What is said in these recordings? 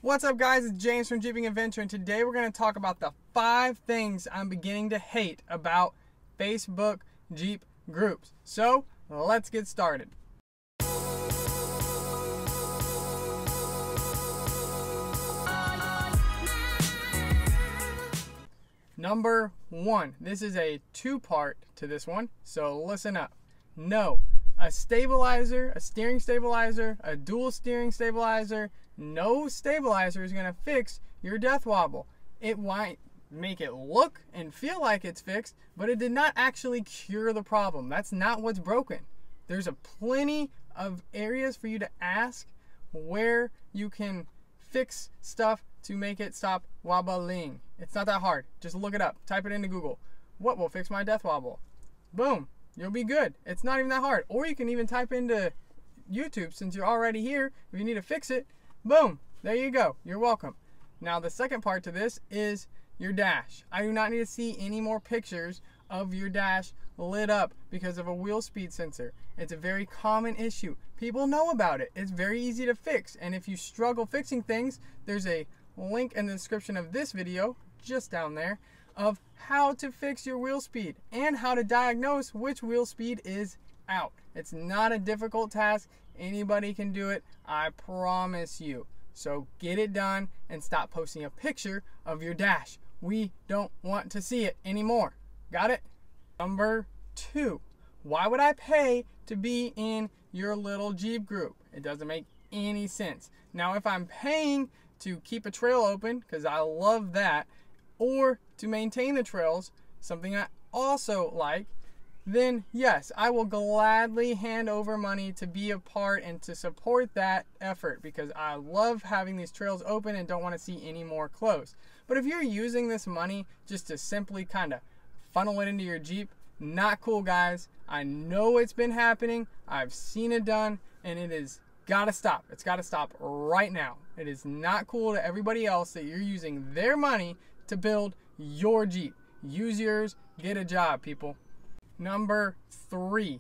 What's up guys, it's James from Jeeping Adventure, and today we're going to talk about the 5 things I'm beginning to hate about Facebook Jeep groups. So let's get started. Number 1, this is a 2-part to this one, so listen up. No, a stabilizer, a steering stabilizer, a dual steering stabilizer, no stabilizer is going to fix your death wobble. It might make it look and feel like it's fixed, but it did not actually cure the problem. That's not what's broken. There's a plenty of areas for you to ask where you can fix stuff to make it stop wobbling. It's not that hard. Just look it up. Type it into Google. What will fix my death wobble? Boom. You'll be good. It's not even that hard. Or you can even type into YouTube since you're already here. If you need to fix it, boom. There you go. You're welcome. Now the second part to this is your dash. I do not need to see any more pictures of your dash lit up because of a wheel speed sensor. It's a very common issue. People know about it. It's very easy to fix. And if you struggle fixing things, there's a link in the description of this video, just down there, of how to fix your wheel speed and how to diagnose which wheel speed is out. It's not a difficult task. Anybody can do it, I promise you. So get it done and stop posting a picture of your dash. We don't want to see it anymore. Got it? Number 2, why would I pay to be in your little Jeep group? It doesn't make any sense. Now if I'm paying to keep a trail open, because I love that, or to maintain the trails, something I also like, then yes, I will gladly hand over money to be a part and to support that effort because I love having these trails open and don't want to see any more closed. But if you're using this money just to simply kind of funnel it into your Jeep, not cool, guys. I know it's been happening. I've seen it done, and it is gotta stop. It's gotta stop right now. It is not cool to everybody else that you're using their money to build your Jeep. Use yours, get a job, people. Number 3,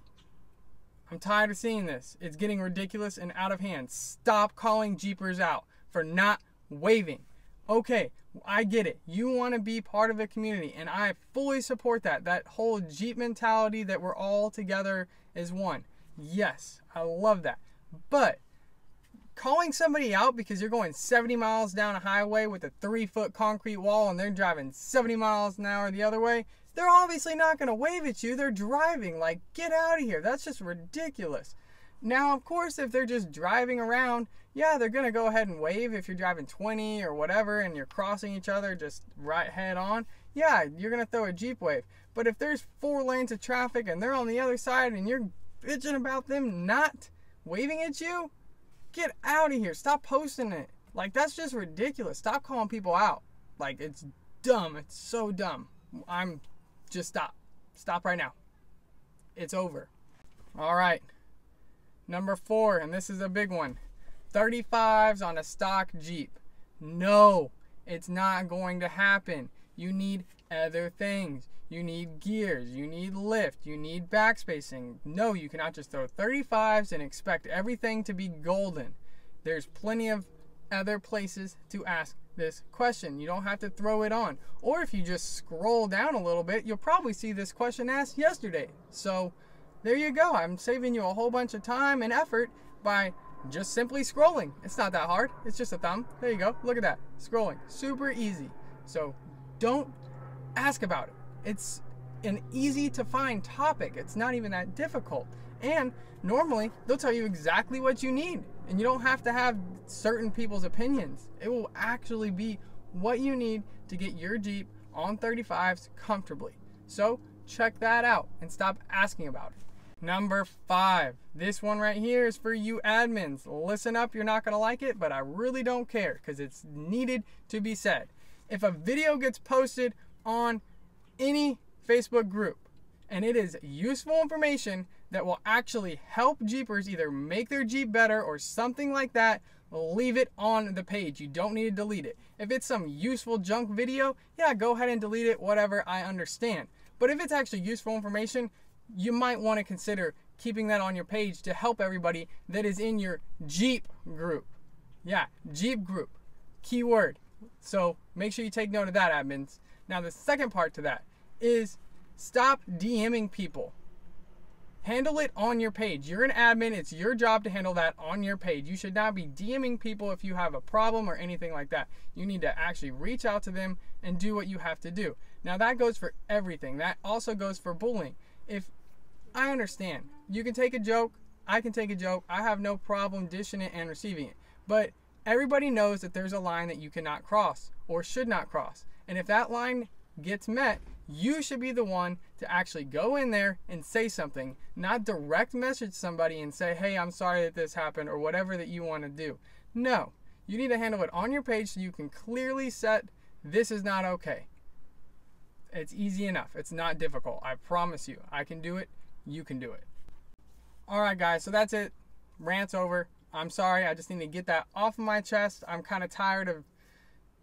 I'm tired of seeing this. It's getting ridiculous and out of hand. Stop calling Jeepers out for not waving. Okay, I get it. You want to be part of a community, and I fully support that. That whole Jeep mentality that we're all together as one. Yes, I love that. But calling somebody out because you're going 70 miles down a highway with a 3-foot concrete wall and they're driving 70 miles an hour the other way, they're obviously not going to wave at you. They're driving. Like, get out of here. That's just ridiculous. Now, of course, if they're just driving around, yeah, they're going to go ahead and wave if you're driving 20 or whatever and you're crossing each other just right head on. Yeah, you're going to throw a Jeep wave. But if there's 4 lanes of traffic and they're on the other side and you're bitching about them not waving at you, get out of here. Stop posting it. Like, that's just ridiculous. Stop calling people out. Like, it's dumb. It's so dumb. Just stop. Stop right now. It's over. All right. Number 4, and this is a big one. 35s on a stock Jeep. No, it's not going to happen. You need other things. You need gears. You need lift. You need backspacing. No, you cannot just throw 35s and expect everything to be golden. There's plenty of other places to ask this question. You don't have to throw it on. Or if you just scroll down a little bit, you'll probably see this question asked yesterday. So there you go. I'm saving you a whole bunch of time and effort by just simply scrolling. It's not that hard. It's just a thumb. There you go. Look at that. Scrolling. Super easy. So don't ask about it. It's an easy to find topic. It's not even that difficult. And normally they'll tell you exactly what you need. And you don't have to have certain people's opinions. It will actually be what you need to get your Jeep on 35s comfortably. So check that out and stop asking about it. Number 5, this one right here is for you admins. Listen up, you're not gonna like it, but I really don't care because it's needed to be said. If a video gets posted on any Facebook group and it is useful information that will actually help Jeepers either make their Jeep better or something like that, leave it on the page. You don't need to delete it. If it's some useful junk video, yeah, go ahead and delete it, whatever, I understand. But if it's actually useful information, you might want to consider keeping that on your page to help everybody that is in your Jeep group. Yeah, Jeep group. Keyword. So make sure you take note of that, admins. Now the second part to that is stop DMing people. Handle it on your page. You're an admin. It's your job to handle that on your page. You should not be DMing people if you have a problem or anything like that. You need to actually reach out to them and do what you have to do. Now that goes for everything. That also goes for bullying. If I understand, you can take a joke, I can take a joke. I have no problem dishing it and receiving it. But everybody knows that there's a line that you cannot cross or should not cross. And if that line gets met, you should be the one to actually go in there and say something, not direct message somebody and say, hey, I'm sorry that this happened, or whatever that you want to do. No, you need to handle it on your page so you can clearly set, this is not okay. It's easy enough. It's not difficult. I promise you. I can do it. You can do it. All right, guys, so that's it. Rant's over. I'm sorry. I just need to get that off of my chest. I'm kind of tired of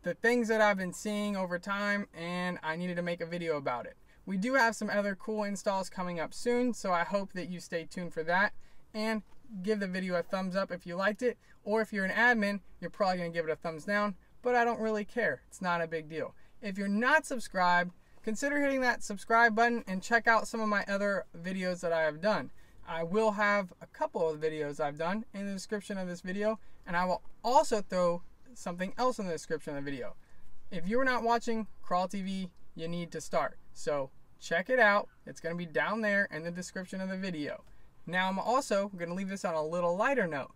the things that I've been seeing over time, and I needed to make a video about it. We do have some other cool installs coming up soon, so I hope that you stay tuned for that, and give the video a thumbs up if you liked it, or if you're an admin, you're probably going to give it a thumbs down, but I don't really care. It's not a big deal. If you're not subscribed, consider hitting that subscribe button and check out some of my other videos that I have done. I will have a couple of videos I've done in the description of this video, and I will also throw something else in the description of the video. If you're not watching Crawl TV, you need to start. So check it out. It's going to be down there in the description of the video. Now I'm also going to leave this on a little lighter note.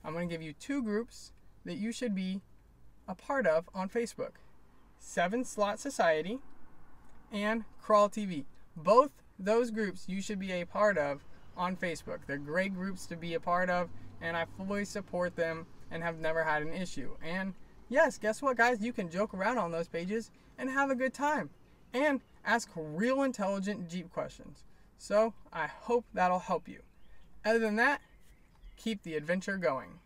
I'm going to give you two groups that you should be a part of on Facebook. 7 Slot Society and Crawl TV. Both those groups you should be a part of on Facebook. They're great groups to be a part of, and I fully support them and have never had an issue. And yes, guess what, guys? You can joke around on those pages and have a good time and ask real intelligent Jeep questions. So I hope that'll help you. Other than that, keep the adventure going.